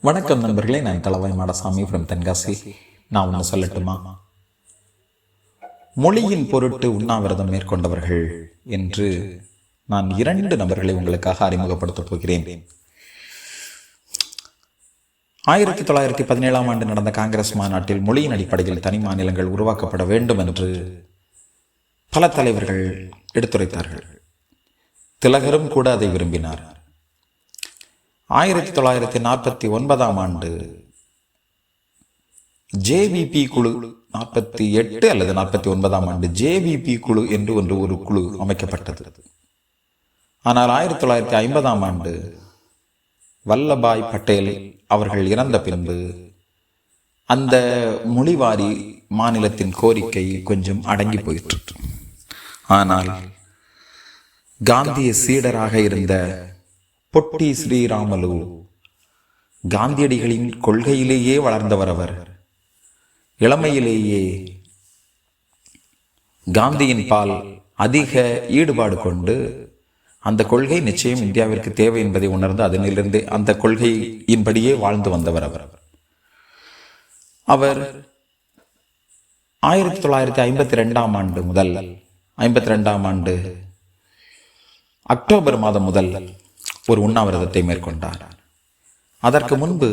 வணக்கம் நண்பர்களே, நான் தளவாய் மாடசாமி ஃப்ரம் தென்காசி. நான் ஒன்று சொல்லட்டுமா? மொழியின் பொருட்டு உண்ணாவிரதம் மேற்கொண்டவர்கள் என்று நான் 2 நபர்களை உங்களுக்காக அறிமுகப்படுத்தப் போகிறேன். 1917ஆம் ஆண்டு நடந்த காங்கிரஸ் மாநாட்டில் மொழியின் அடிப்படையில் தனி மாநிலங்கள் உருவாக்கப்பட வேண்டும் என்று பல தலைவர்கள் எடுத்துரைத்தார்கள். திலகரும் கூட அதை விரும்பினார். 1949ஆம் ஆண்டு ஜேவிபி குழு, 48 அல்லது 49ஆம் ஆண்டு ஜேவிபி குழு என்று ஒரு குழு அமைக்கப்பட்டது. ஆனால் 1950ஆம் ஆண்டு வல்லபாய் பட்டேல் அவர்கள் இறந்த பின்பு அந்த மொழிவாரி மாநிலத்தின் கோரிக்கை கொஞ்சம் அடங்கி போயிற்று. ஆனால் காந்திய சீடராக இருந்த பொட்டி ஸ்ரீராமலு, காந்தியடிகளின் கொள்கையிலேயே வளர்ந்தவர். அவர் இளமையிலேயே காந்தியின் பால் அதிக ஈடுபாடு கொண்டு அந்த கொள்கை நிச்சயம் இந்தியாவிற்கு தேவை என்பதை உணர்ந்து அதனிலிருந்து அந்த கொள்கையின்படியே வாழ்ந்து வந்தவர். அவர் 1952ஆம் ஆண்டு முதல் 52ஆம் ஆண்டு அக்டோபர் மாதம் முதல் ஒரு உண்ணாவிரதத்தை மேற்கொண்டார். அதற்கு முன்பு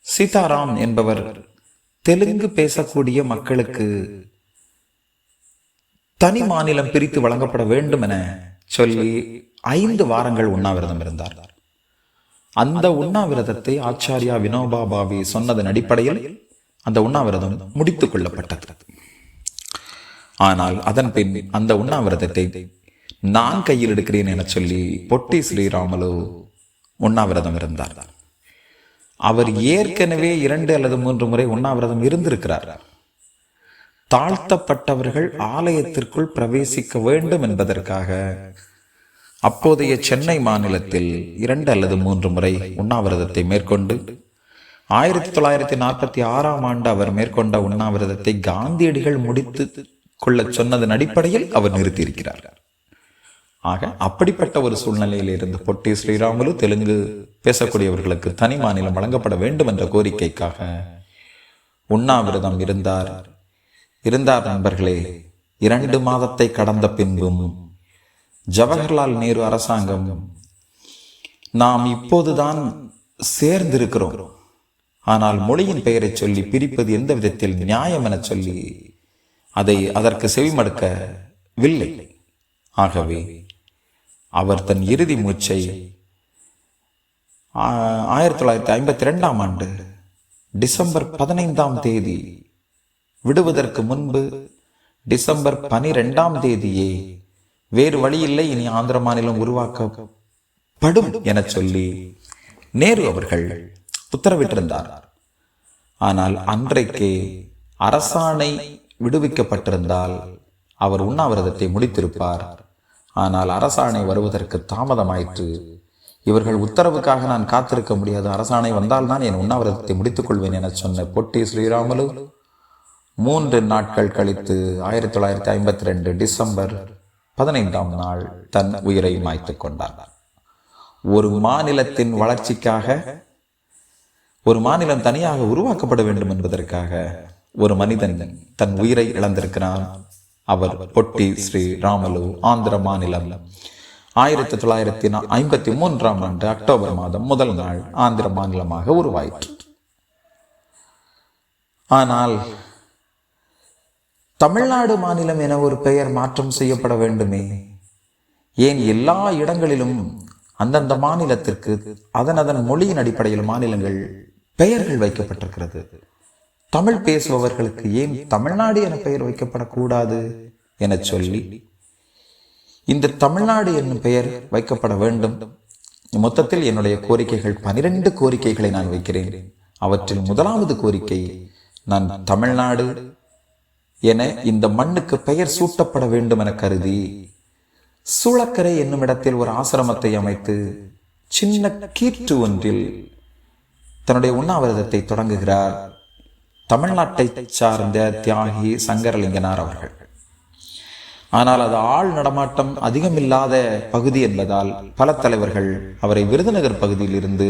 சீதாராம் என்பவர் தெலுங்கு பேசக்கூடிய மக்களுக்கு தனி மாநிலம் பிரித்து வழங்கப்பட வேண்டும் என சொல்லி 5 வாரங்கள் உண்ணாவிரதம் இருந்தார். அந்த உண்ணாவிரதத்தை ஆச்சாரியா வினோபா பாவே சொன்னதன் அடிப்படையில் அந்த உண்ணாவிரதம் முடித்துக் கொள்ளப்பட்டது. ஆனால் அதன் பின் அந்த உண்ணாவிரதத்தை நான் கையில் எடுக்கிறேன் என சொல்லி பொட்டி ஸ்ரீராமலு உண்ணாவிரதம் இருந்தார். அவர் ஏற்கனவே 2 அல்லது 3 முறை உண்ணாவிரதம் இருந்திருக்கிறார். தாழ்த்தப்பட்டவர்கள் ஆலயத்திற்குள் பிரவேசிக்க வேண்டும் என்பதற்காக அப்போதைய சென்னை மாநிலத்தில் 2 அல்லது 3 முறை உண்ணாவிரதத்தை மேற்கொண்டு 1946ஆம் ஆண்டு அவர் மேற்கொண்ட உண்ணாவிரதத்தை காந்தியடிகள் முடித்து கொள்ள சொன்னதன் அடிப்படையில் அவர் நிறுத்தியிருக்கிறார். ஆக அப்படிப்பட்ட ஒரு சூழ்நிலையில் இருந்து பொட்டி ஸ்ரீராமலு தெலுங்கு பேசக்கூடியவர்களுக்கு தனி மாநிலம் வழங்கப்பட வேண்டும் என்ற கோரிக்கைக்காக உண்ணாவிரதம் இருந்தார். நண்பர்களே, 2 மாதத்தை கடந்த பின்பும் ஜவஹர்லால் நேரு அரசாங்கம் நாம் இப்போதுதான் சேர்ந்திருக்கிறோம், ஆனால் மொழியின் பெயரை சொல்லி பிரிப்பது எந்த விதத்தில் நியாயம் என சொல்லி அதற்கு செவிமடுக்கவில்லை. ஆகவே அவர் தன் இறுதி மூச்சை 1952ஆம் ஆண்டு டிசம்பர் 15ஆம் தேதி விடுவதற்கு முன்பு டிசம்பர் 12ஆம் தேதியே வேறு வழியில்லை, இனி ஆந்திர மாநிலம் உருவாக்கப்படும் என சொல்லி நேரு அவர்கள் உத்தரவிட்டிருந்தார். ஆனால் அன்றைக்கு அரசாணை விடுவிக்கப்பட்டிருந்தால் அவர் உண்ணாவிரதத்தை முடித்திருப்பார். ஆனால் அரசாணை வருவதற்கு தாமதமாயிற்று. இவர்கள் உத்தரவுக்காக நான் காத்திருக்க முடியாது, அரசாணை வந்தால்தான் என் உண்ணாவிரதத்தை முடித்துக் கொள்வேன் என சொன்ன பொட்டி ஸ்ரீராமலு 3 நாட்கள் கழித்து 1952 டிசம்பர் 15ஆம் நாள் தன் உயிரை மாய்த்து கொண்டார். ஒரு மாநிலத்தின் வளர்ச்சிக்காக, ஒரு மாநிலம் தனியாக உருவாக்கப்பட வேண்டும் என்பதற்காக ஒரு மனிதன் தன் உயிரை இழந்திருக்கிறான். அவர் பொட்டி ஸ்ரீராமலு. ஆந்திர மாநிலம் 1953ஆம் ஆண்டு அக்டோபர் மாதம் முதல் நாள் ஆந்திர மாநிலமாக உருவாயிற்று. ஆனால் தமிழ்நாடு மாநிலம் என ஒரு பெயர் மாற்றம் செய்யப்பட வேண்டுமே? ஏன் எல்லா இடங்களிலும் அந்தந்த மாநிலத்திற்கு அதன் மொழியின் அடிப்படையில் மாநிலங்கள் பெயர்கள் வைக்கப்பட்டிருக்கிறது. தமிழ் பேசுபவர்களுக்கு ஏன் தமிழ்நாடு என பெயர் வைக்கப்படக்கூடாது என சொல்லி இந்த தமிழ்நாடு என்னும் பெயர் வைக்கப்பட வேண்டும். மொத்தத்தில் என்னுடைய கோரிக்கைகள் 12 கோரிக்கைகளை நான் வைக்கிறேன். அவற்றில் முதலாவது கோரிக்கை, நான் தமிழ்நாடு என இந்த மண்ணுக்கு பெயர் சூட்டப்பட வேண்டும் என கருதி சூளக்கரை என்னும் இடத்தில் ஒரு ஆசிரமத்தை அமைத்து சின்ன கீற்று ஒன்றில் தன்னுடைய உண்ணாவிரதத்தை தொடங்குகிறார் தமிழ்நாட்டை சார்ந்த தியாகி சங்கரலிங்கனார் அவர்கள். ஆனால் அது ஆள் நடமாட்டம் அதிகமில்லாத பகுதி என்பதால் பல தலைவர்கள் அவரை விருதுநகர் பகுதியில் இருந்து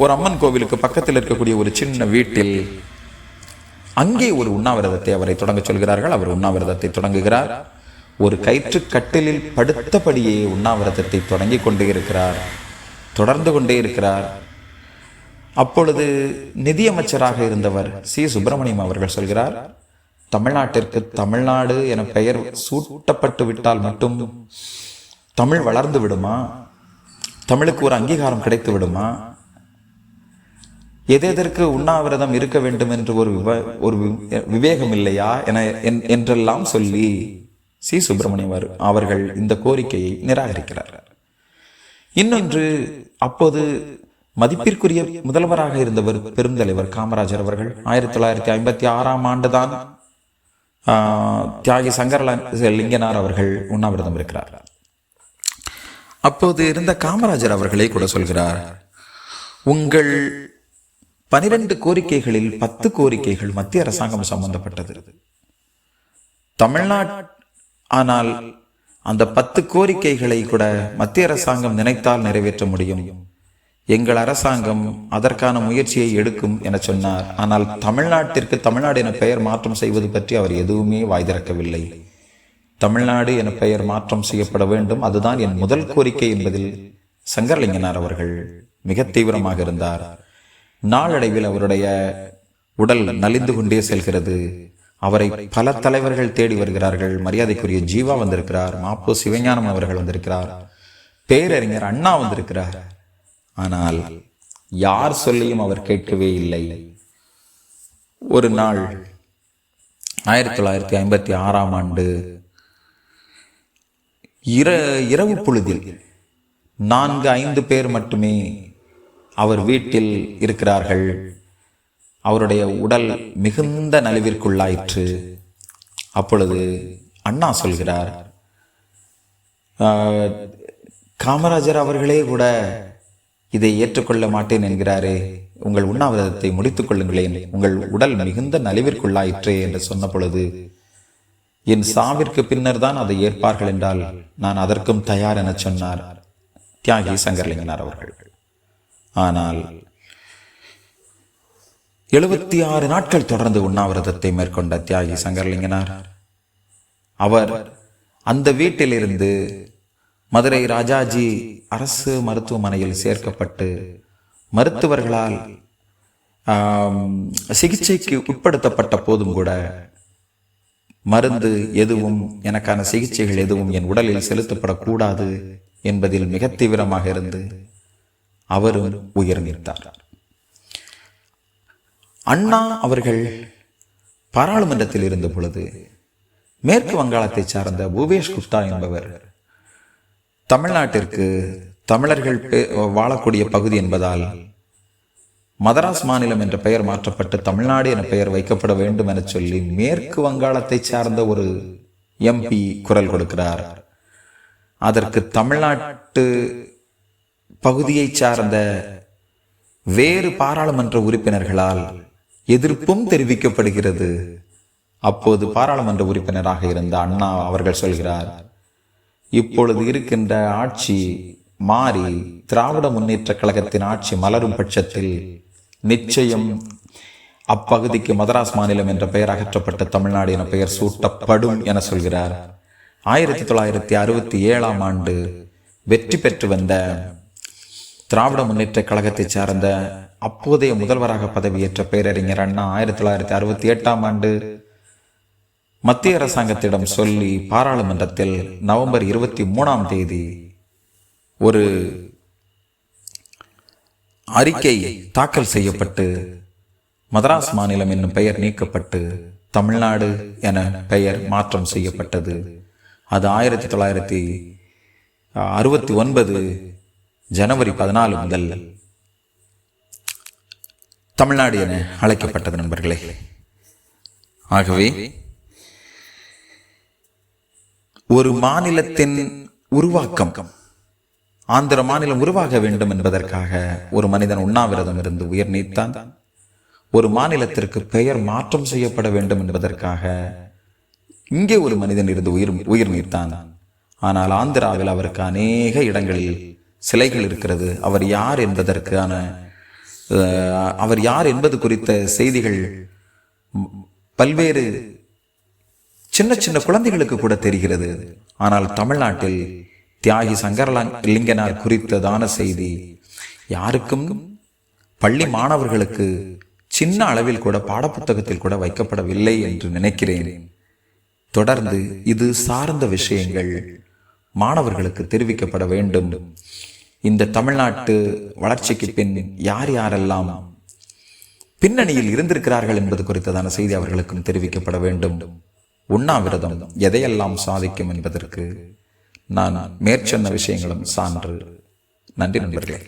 ஒரு அம்மன் கோவிலுக்கு பக்கத்தில் இருக்கக்கூடிய ஒரு சின்ன வீட்டில் அங்கே ஒரு உண்ணாவிரதத்தை அவரை தொடங்க சொல்கிறார்கள். அவர் உண்ணாவிரதத்தை தொடங்குகிறார். ஒரு கயிற்று கட்டிலில் படுத்தபடியே உண்ணாவிரதத்தை தொடங்கி கொண்டே இருக்கிறார், தொடர்ந்து கொண்டே இருக்கிறார். அப்பொழுது நிதியமைச்சராக இருந்தவர் சி. சுப்பிரமணியம் அவர்கள் சொல்கிறார், தமிழ்நாட்டிற்கு தமிழ்நாடு என பெயர் சூட்டப்பட்டு விட்டால் மட்டும் தமிழ் வளர்ந்து விடுமா? தமிழுக்கு ஒரு அங்கீகாரம் கிடைத்து விடுமா? எதற்கு உண்ணாவிரதம் இருக்க வேண்டும் என்று ஒரு விவேகம் இல்லையா என்றெல்லாம் சொல்லி சி. சுப்பிரமணியம் அவர்கள் இந்த கோரிக்கையை நிராகரிக்கிறார். இன்னொன்று, அப்போது மதிப்பிற்குரிய முதல்வராக இருந்தவர் பெருந்தலைவர் காமராஜர் அவர்கள் 1956ஆம் ஆண்டுதான் தியாகி சங்கரலிங்கனார் அவர்கள் உண்ணாவிரதம் இருக்கிறார். அப்போது இருந்த காமராஜர் அவர்களே கூட சொல்கிறார், உங்கள் 12 கோரிக்கைகளில் 10 கோரிக்கைகள் மத்திய அரசாங்கம் சம்பந்தப்பட்டது தமிழ்நாடு. ஆனால் அந்த 10 கோரிக்கைகளை கூட மத்திய அரசாங்கம் நினைத்தால் நிறைவேற்ற முடியும். எங்கள் அரசாங்கம் அதற்கான முயற்சியை எடுக்கும் என சொன்னார். ஆனால் தமிழ்நாட்டிற்கு தமிழ்நாடு என பெயர் மாற்றம் செய்வது பற்றி அவர் எதுவுமே வாய் திறக்கவில்லை. தமிழ்நாடு என பெயர் மாற்றம் செய்யப்பட வேண்டும், அதுதான் என் முதல் கோரிக்கை என்பதில் சங்கரலிங்கனார் அவர்கள் மிக தீவிரமாக இருந்தார். நாளடைவில் அவருடைய உடல் நலிந்து கொண்டே செல்கிறது. அவரை பல தலைவர்கள் தேடி வருகிறார்கள். மரியாதைக்குரிய ஜீவா வந்திருக்கிறார், மாப்போ சிவஞானம் அவர்கள் வந்திருக்கிறார், பேரறிஞர் அண்ணா வந்திருக்கிறார். ஆனால் யார் சொல்லியும் அவர் கேட்கவே இல்லை. ஒரு நாள் 1956ஆம் ஆண்டு இரவு பொழுதில் 4-5 பேர் மட்டுமே அவர் வீட்டில் இருக்கிறார்கள். அவருடைய உடல் மிகுந்த நலிவிற்குள்ளாயிற்று. அப்பொழுது அண்ணா சொல்கிறார், காமராஜர் அவர்களே கூட இதை ஏற்றுக்கொள்ள மாட்டேன் என்கிறாரே, உங்கள் உண்ணாவிரதத்தை முடித்துக் கொள்ளுங்களேன், உங்கள் உடல் மிகுந்த நலிவிற்குள்ளாயிற்றே என்று சொன்ன பொழுது, என் சாவிற்கு பின்னர் தான் அதை ஏற்பார்கள் என்றால் நான் அதற்கும் தயார் என சொன்னார் தியாகி சங்கரலிங்கனார் அவர்கள். ஆனால் 76 நாட்கள் தொடர்ந்து உண்ணாவிரதத்தை மேற்கொண்ட தியாகி சங்கரலிங்கனார் அவர் அந்த வீட்டிலிருந்து மதுரை ராஜாஜி அரசு மருத்துவமனையில் சேர்க்கப்பட்டு மருத்துவர்களால் சிகிச்சைக்கு உட்படுத்தப்பட்ட போதும் கூட மருந்து எதுவும், எனக்கான சிகிச்சைகள் எதுவும் என் உடலில் செலுத்தப்படக்கூடாது என்பதில் மிக தீவிரமாக இருந்து அவரும் உயிர் நீத்தார். அண்ணா அவர்கள் பாராளுமன்றத்தில் இருந்த பொழுது மேற்கு வங்காளத்தை சார்ந்த பூபேஷ் குப்தா என்பவர் தமிழ்நாட்டிற்கு தமிழர்கள் வாழக்கூடிய பகுதி என்பதால் மதராஸ் மாநிலம் என்ற பெயர் மாற்றப்பட்டு தமிழ்நாடு என பெயர் வைக்கப்பட வேண்டும் என சொல்லி மேற்கு வங்காளத்தை சார்ந்த ஒரு எம்பி குரல் கொடுக்கிறார். அதற்கு தமிழ்நாட்டு பகுதியை சார்ந்த வேறு பாராளுமன்ற உறுப்பினர்களால் எதிர்ப்பும் தெரிவிக்கப்படுகிறது. அப்போது பாராளுமன்ற உறுப்பினராக இருந்த அண்ணா அவர்கள் சொல்கிறார், இப்பொழுது இருக்கின்ற ஆட்சி மாறி திராவிட முன்னேற்ற கழகத்தின் ஆட்சி மலரும் பட்சத்தில் நிச்சயம் அப்பகுதிக்கு மதராஸ் மாநிலம் என்ற பெயர் அகற்றப்பட்ட தமிழ்நாடு என பெயர் சூட்டப்படும் என சொல்கிறார். 1967ஆம் ஆண்டு வெற்றி பெற்று வந்த திராவிட முன்னேற்ற கழகத்தை சார்ந்த அப்போதைய முதல்வராக பதவியேற்ற பேரறிஞர் அண்ணா 1968ஆம் ஆண்டு மத்திய அரசாங்கத்திடம் சொல்லி பாராளுமன்றத்தில் நவம்பர் 23ஆம் தேதி ஒரு அறிக்கை தாக்கல் செய்யப்பட்டு மதராஸ் மாநிலம் என்னும் பெயர் நீக்கப்பட்டு தமிழ்நாடு என பெயர் மாற்றம் செய்யப்பட்டது. அது 1969 ஜனவரி 14 முதல் தமிழ்நாடு என அழைக்கப்பட்டது நண்பர்களே. ஆகவே ஒரு மாநிலத்தின் உருவாக்கம், ஆந்திர மாநிலம் உருவாக வேண்டும் என்பதற்காக ஒரு மனிதன் உண்ணாவிரதம் இருந்து உயிர் நீத்தான். ஒரு மாநிலத்திற்கு பெயர் மாற்றம் செய்யப்பட வேண்டும் என்பதற்காக இங்கே ஒரு மனிதன் இருந்து உயிர் நீத்தான். ஆனால் ஆந்திராவில் அவருக்கு அநேக இடங்களில் சிலைகள் இருக்கிறது. அவர் யார் என்பதற்கான அவர் யார் என்பது குறித்த செய்திகள் பல்வேறு சின்ன சின்ன குழந்தைகளுக்கு கூட தெரிகிறது. ஆனால் தமிழ்நாட்டில் தியாகி சங்கரலிங்கனார் குறித்ததான செய்தி யாருக்கும், பள்ளி மாணவர்களுக்கு சின்ன அளவில் கூட பாடப்புத்தகத்தில் கூட வைக்கப்படவில்லை என்று நினைக்கிறேன். தொடர்ந்து இது சார்ந்த விஷயங்கள் மாணவர்களுக்கு தெரிவிக்கப்பட வேண்டும். இந்த தமிழ்நாட்டு வளர்ச்சிக்கு பின் யார் யாரெல்லாம் பின்னணியில் இருந்திருக்கிறார்கள் என்பது குறித்ததான செய்தி அவர்களுக்கும் தெரிவிக்கப்பட வேண்டும். உண்ணாவிரதம் எதையெல்லாம் சாதிக்கும் என்பதற்கு நான் மேற்சொன்ன விஷயங்களும் சான்று. நன்றி நண்பர்களே.